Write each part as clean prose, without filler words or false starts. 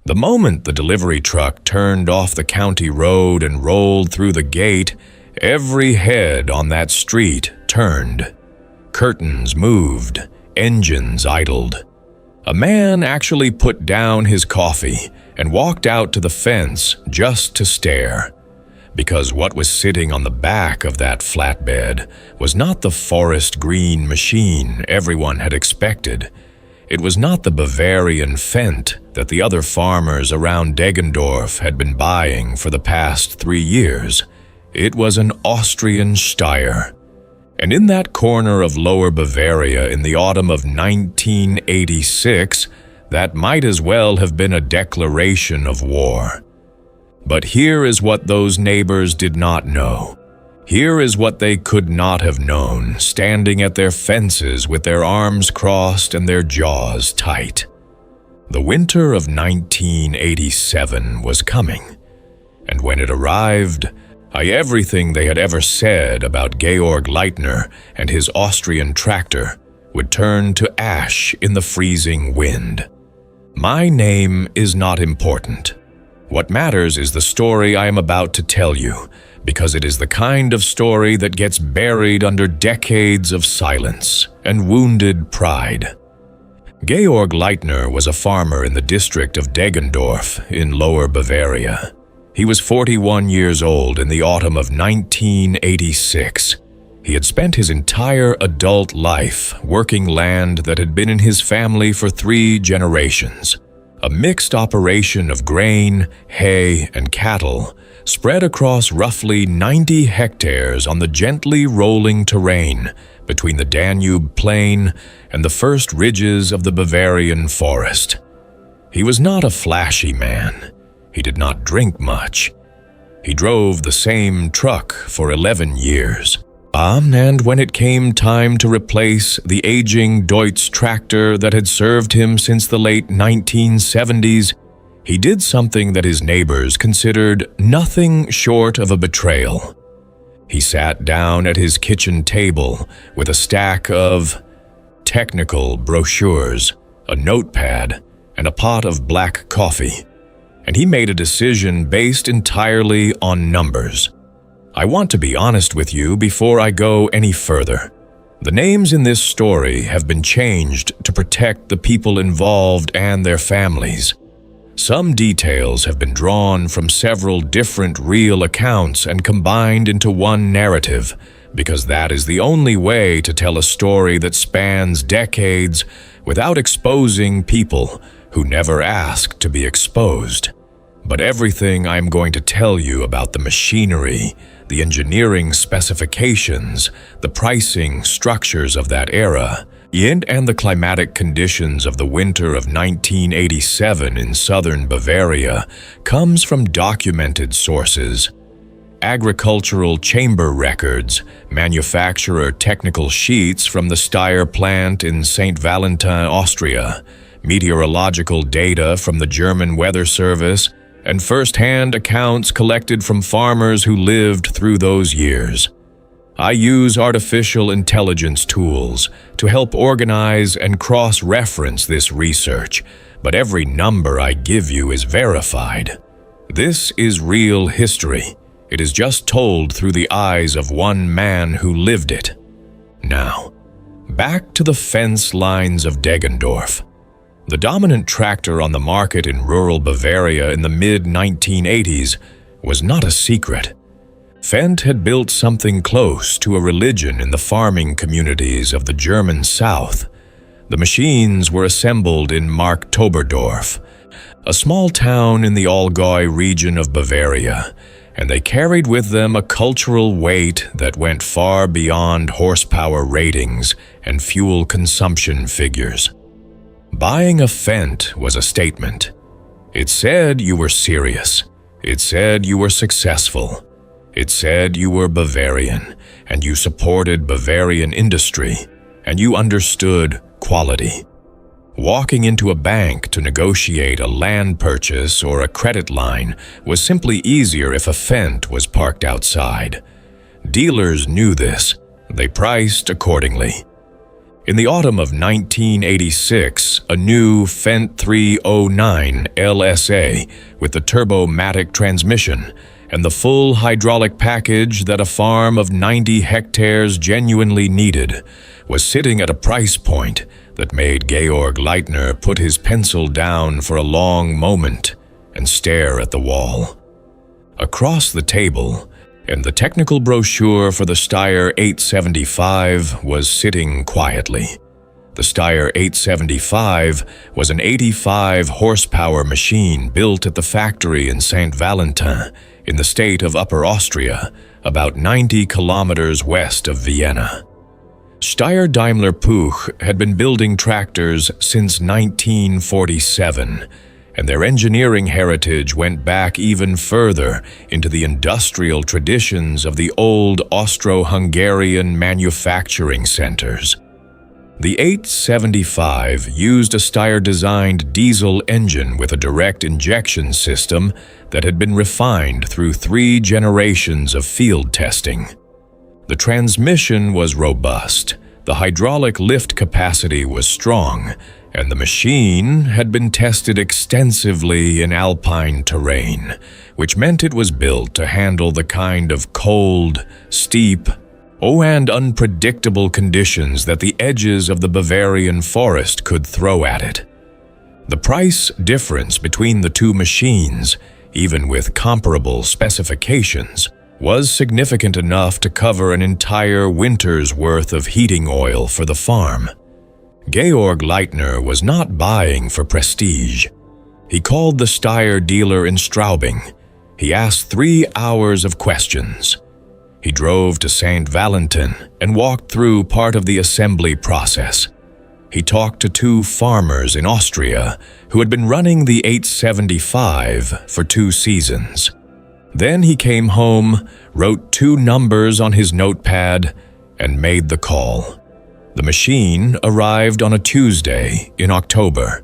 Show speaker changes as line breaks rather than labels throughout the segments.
The moment the delivery truck turned off the county road and rolled through the gate, every head on that street turned. Curtains moved, engines idled. A man actually put down his coffee and walked out to the fence just to stare, because what was sitting on the back of that flatbed was not the forest green machine everyone had expected. It was not the Bavarian Fendt that the other farmers around Deggendorf had been buying for the past 3 years. It was an Austrian Steyr. And in that corner of Lower Bavaria in the autumn of 1986, that might as well have been a declaration of war. But here is what those neighbors did not know. Here is what they could not have known, standing at their fences with their arms crossed and their jaws tight. The winter of 1987 was coming, and when it arrived, everything they had ever said about Georg Leitner and his Austrian tractor would turn to ash in the freezing wind. My name is not important. What matters is the story I am about to tell you, because it is the kind of story that gets buried under decades of silence and wounded pride. Georg Leitner was a farmer in the district of Deggendorf in Lower Bavaria. He was 41 years old in the autumn of 1986. He had spent his entire adult life working land that had been in his family for 3 generations. A mixed operation of grain, hay, and cattle spread across roughly 90 hectares on the gently rolling terrain between the Danube plain and the first ridges of the Bavarian forest. He was not a flashy man. He did not drink much. He drove the same truck for 11 years. And when it came time to replace the aging Deutz tractor that had served him since the late 1970s, he did something that his neighbors considered nothing short of a betrayal. He sat down at his kitchen table with a stack of technical brochures, a notepad, and a pot of black coffee, and he made a decision based entirely on numbers. I want to be honest with you before I go any further. The names in this story have been changed to protect the people involved and their families. Some details have been drawn from several different real accounts and combined into one narrative, because that is the only way to tell a story that spans decades without exposing people who never asked to be exposed. But everything I'm going to tell you about the machinery, the engineering specifications, the pricing structures of that era, and the climatic conditions of the winter of 1987 in southern Bavaria comes from documented sources. Agricultural chamber records, manufacturer technical sheets from the Steyr plant in St. Valentin, Austria, meteorological data from the German Weather Service, and first-hand accounts collected from farmers who lived through those years. I use artificial intelligence tools to help organize and cross-reference this research, but every number I give you is verified. This is real history. It is just told through the eyes of one man who lived it. Now, back to the fence lines of Deggendorf. The dominant tractor on the market in rural Bavaria in the mid-1980s was not a secret. Fendt had built something close to a religion in the farming communities of the German South. The machines were assembled in Marktoberdorf, a small town in the Allgäu region of Bavaria, and they carried with them a cultural weight that went far beyond horsepower ratings and fuel consumption figures. Buying a Fendt was a statement. It said you were serious. It said you were successful. It said you were Bavarian, and you supported Bavarian industry, and you understood quality. Walking into a bank to negotiate a land purchase or a credit line was simply easier if a Fendt was parked outside. Dealers knew this. They priced accordingly. In the autumn of 1986, a new Fendt 309 LSA with the turbo-matic transmission and the full hydraulic package that a farm of 90 hectares genuinely needed was sitting at a price point that made Georg Leitner put his pencil down for a long moment and stare at the wall. Across the table, and the technical brochure for the Steyr 875 was sitting quietly. The Steyr 875 was an 85-horsepower machine built at the factory in St. Valentin, in the state of Upper Austria, about 90 kilometers west of Vienna. Steyr Daimler Puch had been building tractors since 1947, and their engineering heritage went back even further into the industrial traditions of the old Austro-Hungarian manufacturing centers. The 875 used a Steyr-designed diesel engine with a direct injection system that had been refined through 3 generations of field testing. The transmission was robust, the hydraulic lift capacity was strong, and the machine had been tested extensively in alpine terrain, which meant it was built to handle the kind of cold, steep, and unpredictable conditions that the edges of the Bavarian forest could throw at it. The price difference between the two machines, even with comparable specifications, was significant enough to cover an entire winter's worth of heating oil for the farm. Georg Leitner was not buying for prestige. He called the Steyr dealer in Straubing. He asked 3 hours of questions. He drove to St. Valentin and walked through part of the assembly process. He talked to 2 farmers in Austria who had been running the 875 for 2 seasons. Then he came home, wrote 2 numbers on his notepad, and made the call. The machine arrived on a Tuesday in October.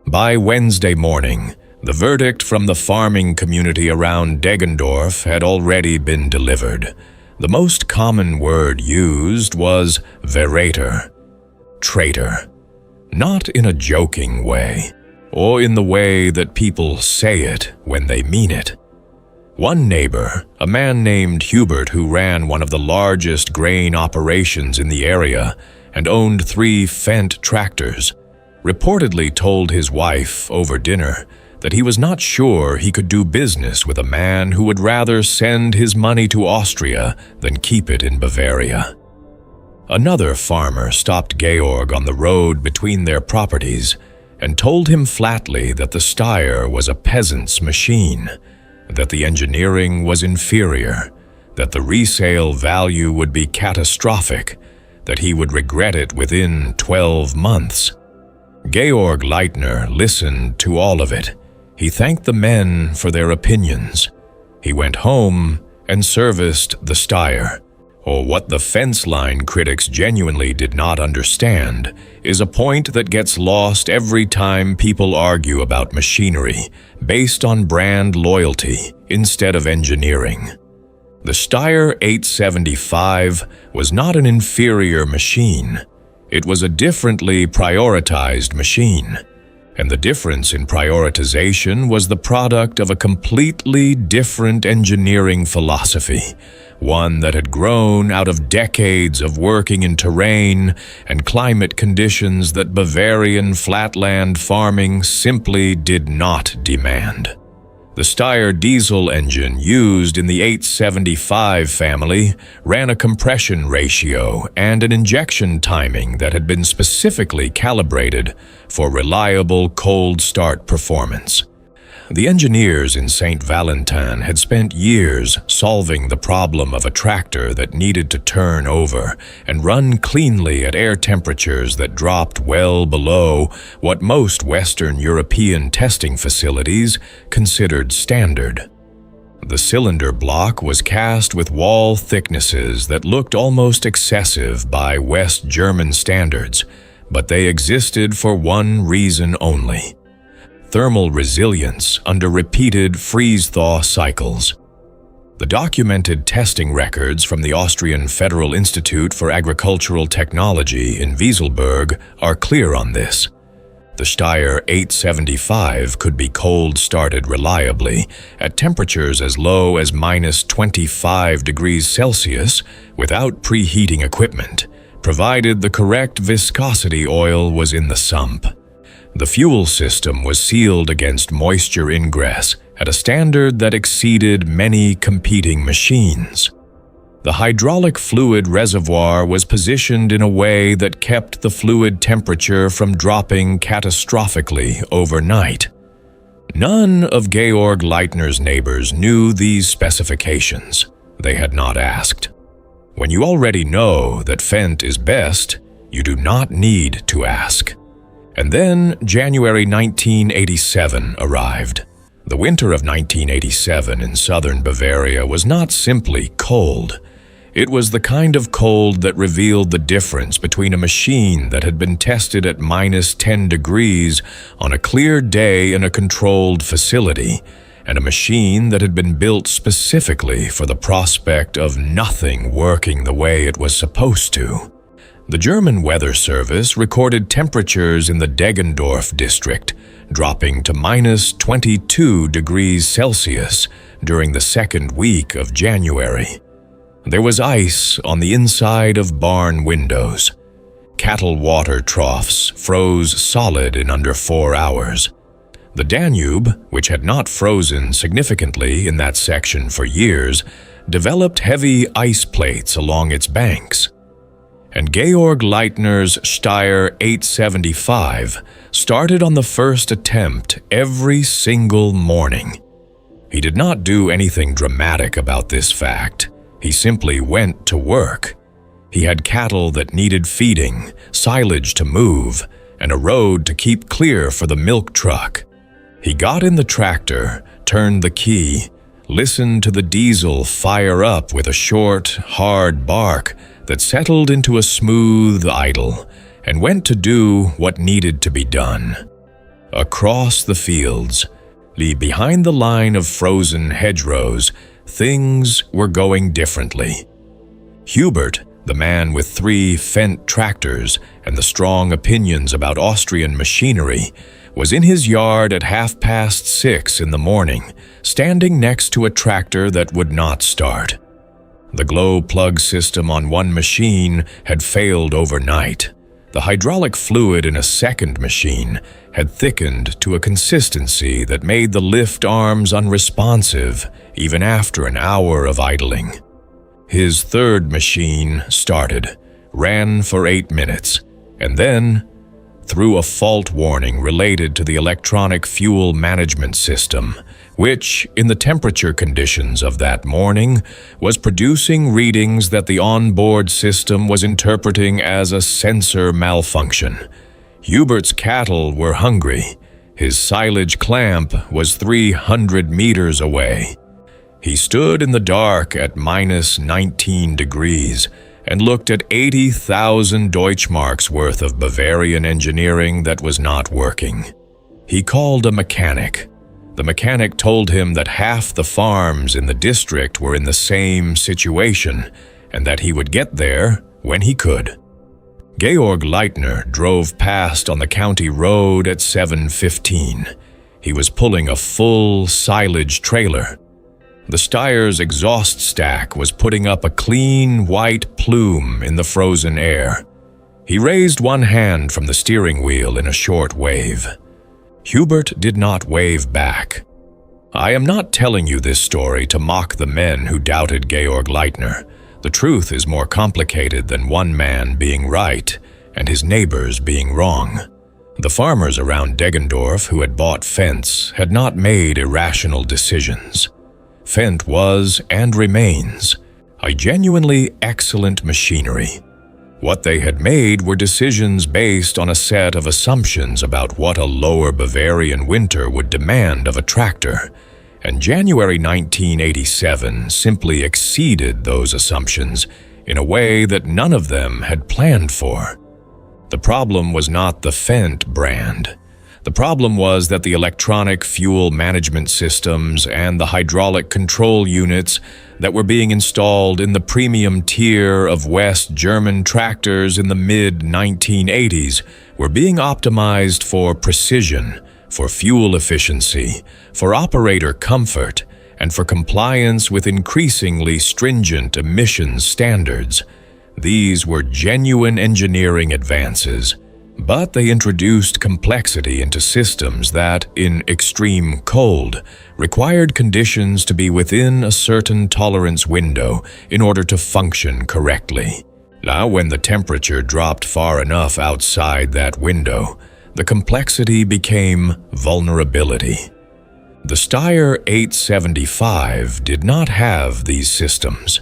By Wednesday morning, the verdict from the farming community around Deggendorf had already been delivered. The most common word used was Verräter, traitor. Not in a joking way, or in the way that people say it when they mean it. One neighbor, a man named Hubert who ran one of the largest grain operations in the area and owned 3 Fendt tractors, reportedly told his wife over dinner that he was not sure he could do business with a man who would rather send his money to Austria than keep it in Bavaria. Another farmer stopped Georg on the road between their properties and told him flatly that the Steyr was a peasant's machine, that the engineering was inferior, that the resale value would be catastrophic, that he would regret it within 12 months. Georg Leitner listened to all of it. He thanked the men for their opinions. He went home and serviced the Steyr. Or what the fence line critics genuinely did not understand is a point that gets lost every time people argue about machinery based on brand loyalty instead of engineering. The Steyr 875 was not an inferior machine. It was a differently prioritized machine. And the difference in prioritization was the product of a completely different engineering philosophy, one that had grown out of decades of working in terrain and climate conditions that Bavarian flatland farming simply did not demand. The Steyr diesel engine used in the 875 family ran a compression ratio and an injection timing that had been specifically calibrated for reliable cold start performance. The engineers in St. Valentin had spent years solving the problem of a tractor that needed to turn over and run cleanly at air temperatures that dropped well below what most Western European testing facilities considered standard. The cylinder block was cast with wall thicknesses that looked almost excessive by West German standards, but they existed for one reason only: thermal resilience under repeated freeze-thaw cycles. The documented testing records from the Austrian Federal Institute for Agricultural Technology in Wieselburg are clear on this. The Steyr 875 could be cold-started reliably at temperatures as low as -25 degrees Celsius without preheating equipment, provided the correct viscosity oil was in the sump. The fuel system was sealed against moisture ingress at a standard that exceeded many competing machines. The hydraulic fluid reservoir was positioned in a way that kept the fluid temperature from dropping catastrophically overnight. None of Georg Leitner's neighbors knew these specifications. They had not asked. When you already know that Fendt is best, you do not need to ask. And then January 1987 arrived. The winter of 1987 in southern Bavaria was not simply cold. It was the kind of cold that revealed the difference between a machine that had been tested at -10 degrees on a clear day in a controlled facility and a machine that had been built specifically for the prospect of nothing working the way it was supposed to. The German Weather Service recorded temperatures in the Deggendorf district dropping to -22 degrees Celsius during the second week of January. There was ice on the inside of barn windows. Cattle water troughs froze solid in under 4 hours. The Danube, which had not frozen significantly in that section for years, developed heavy ice plates along its banks. And Georg Leitner's Steyr 875 started on the first attempt every single morning. He did not do anything dramatic about this fact. He simply went to work. He had cattle that needed feeding, silage to move, and a road to keep clear for the milk truck. He got in the tractor, turned the key, listened to the diesel fire up with a short, hard bark that settled into a smooth idle, and went to do what needed to be done. Across the fields, behind the line of frozen hedgerows, things were going differently. Hubert, the man with 3 Fendt tractors and the strong opinions about Austrian machinery, was in his yard at 6:30 in the morning, standing next to a tractor that would not start. The glow plug system on one machine had failed overnight. The hydraulic fluid in a second machine had thickened to a consistency that made the lift arms unresponsive even after an hour of idling. His third machine started, ran for 8 minutes, and then threw a fault warning related to the electronic fuel management system, which, in the temperature conditions of that morning, was producing readings that the onboard system was interpreting as a sensor malfunction. Hubert's cattle were hungry. His silage clamp was 300 meters away. He stood in the dark at -19 degrees and looked at 80,000 Deutschmarks worth of Bavarian engineering that was not working. He called a mechanic. The mechanic told him that half the farms in the district were in the same situation and that he would get there when he could. Georg Leitner drove past on the county road at 7:15. He was pulling a full silage trailer. The Steyr's exhaust stack was putting up a clean white plume in the frozen air. He raised one hand from the steering wheel in a short wave. Hubert did not wave back. I am not telling you this story to mock the men who doubted Georg Leitner. The truth is more complicated than one man being right and his neighbors being wrong. The farmers around Deggendorf who had bought Fendts had not made irrational decisions. Fendt was, and remains, a genuinely excellent machinery. What they had made were decisions based on a set of assumptions about what a Lower Bavarian winter would demand of a tractor, and January 1987 simply exceeded those assumptions in a way that none of them had planned for. The problem was not the Fendt brand. The problem was that the electronic fuel management systems and the hydraulic control units that were being installed in the premium tier of West German tractors in the mid-1980s were being optimized for precision, for fuel efficiency, for operator comfort, and for compliance with increasingly stringent emissions standards. These were genuine engineering advances, but they introduced complexity into systems that, in extreme cold, required conditions to be within a certain tolerance window in order to function correctly. Now, when the temperature dropped far enough outside that window, the complexity became vulnerability. The Steyr 875 did not have these systems.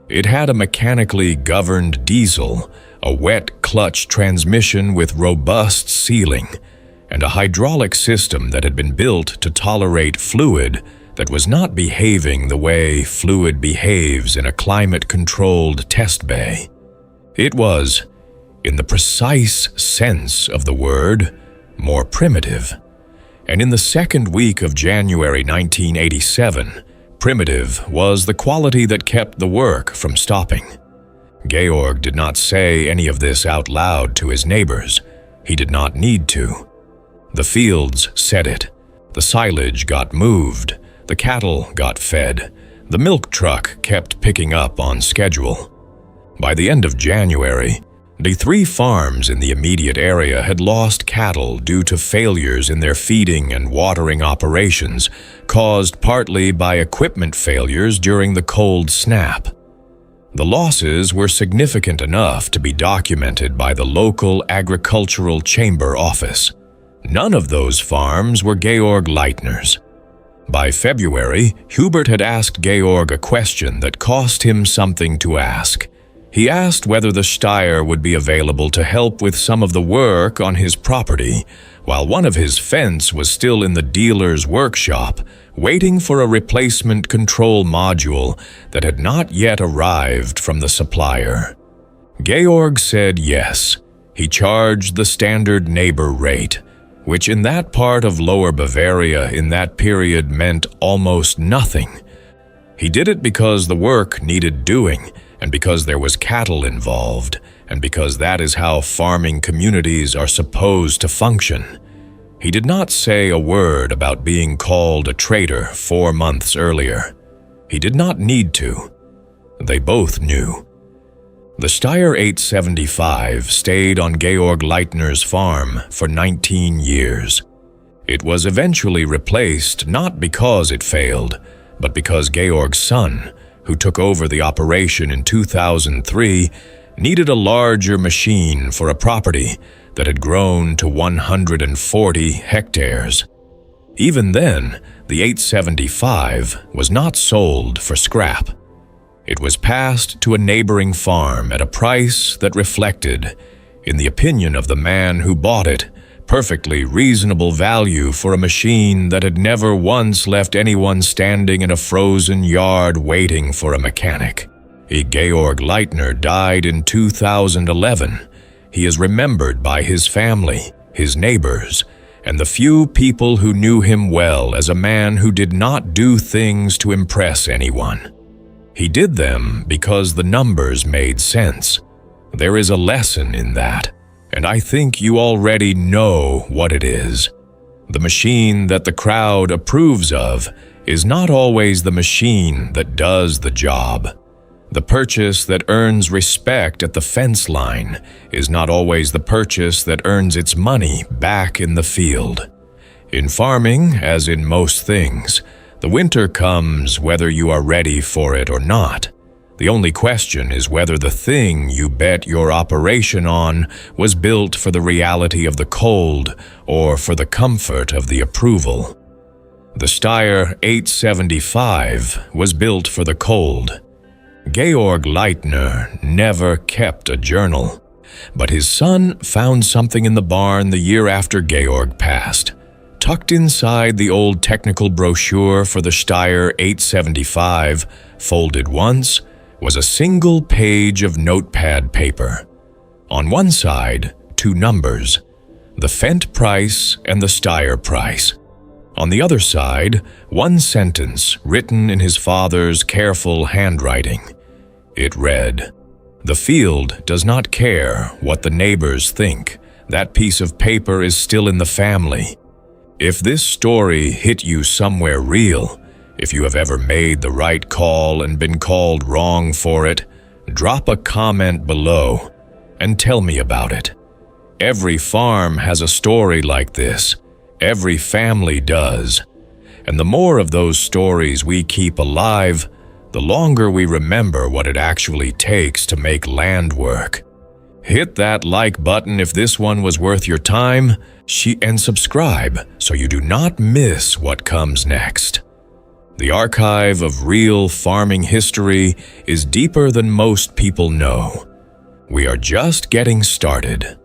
It had a mechanically governed diesel, a wet clutch transmission with robust sealing, and a hydraulic system that had been built to tolerate fluid that was not behaving the way fluid behaves in a climate-controlled test bay. It was, in the precise sense of the word, more primitive. And in the second week of January 1987, primitive was the quality that kept the work from stopping. Georg did not say any of this out loud to his neighbors. He did not need to. The fields said it. The silage got moved. The cattle got fed. The milk truck kept picking up on schedule. By the end of January, the 3 farms in the immediate area had lost cattle due to failures in their feeding and watering operations, caused partly by equipment failures during the cold snap. The losses were significant enough to be documented by the local agricultural chamber office. None of those farms were Georg Leitner's. By February, Hubert had asked Georg a question that cost him something to ask. He asked whether the Steyr would be available to help with some of the work on his property, while one of his Fendts was still in the dealer's workshop, waiting for a replacement control module that had not yet arrived from the supplier. Georg said yes. He charged the standard neighbor rate, which in that part of Lower Bavaria in that period meant almost nothing. He did it because the work needed doing, and because there was cattle involved, and because that is how farming communities are supposed to function. He did not say a word about being called a traitor 4 months earlier. He did not need to. They both knew. The Steyr 875 stayed on Georg Leitner's farm for 19 years. It was eventually replaced not because it failed, but because Georg's son, who took over the operation in 2003, needed a larger machine for a property that had grown to 140 hectares. Even then, the 875 was not sold for scrap. It was passed to a neighboring farm at a price that reflected, in the opinion of the man who bought it, perfectly reasonable value for a machine that had never once left anyone standing in a frozen yard waiting for a mechanic. Georg Leitner died in 2011. He is remembered by his family, his neighbors, and the few people who knew him well as a man who did not do things to impress anyone. He did them because the numbers made sense. There is a lesson in that, and I think you already know what it is. The machine that the crowd approves of is not always the machine that does the job. The purchase that earns respect at the fence line is not always the purchase that earns its money back in the field. In farming, as in most things, the winter comes whether you are ready for it or not. The only question is whether the thing you bet your operation on was built for the reality of the cold or for the comfort of the approval. The Steyr 875 was built for the cold. Georg Leitner never kept a journal, but his son found something in the barn the year after Georg passed. Tucked inside the old technical brochure for the Steyr 875, folded once, was a single page of notepad paper. On one side, 2 numbers. the Fendt price and the Steyr price. On the other side, one sentence written in his father's careful handwriting. It read, "The field does not care what the neighbors think. That piece of paper is still in the family." If this story hit you somewhere real, if you have ever made the right call and been called wrong for it, drop a comment below and tell me about it. Every farm has a story like this. Every family does. And the more of those stories we keep alive, the longer we remember what it actually takes to make land work. Hit that like button if this one was worth your time, and subscribe so you do not miss what comes next. The archive of real farming history is deeper than most people know. We are just getting started.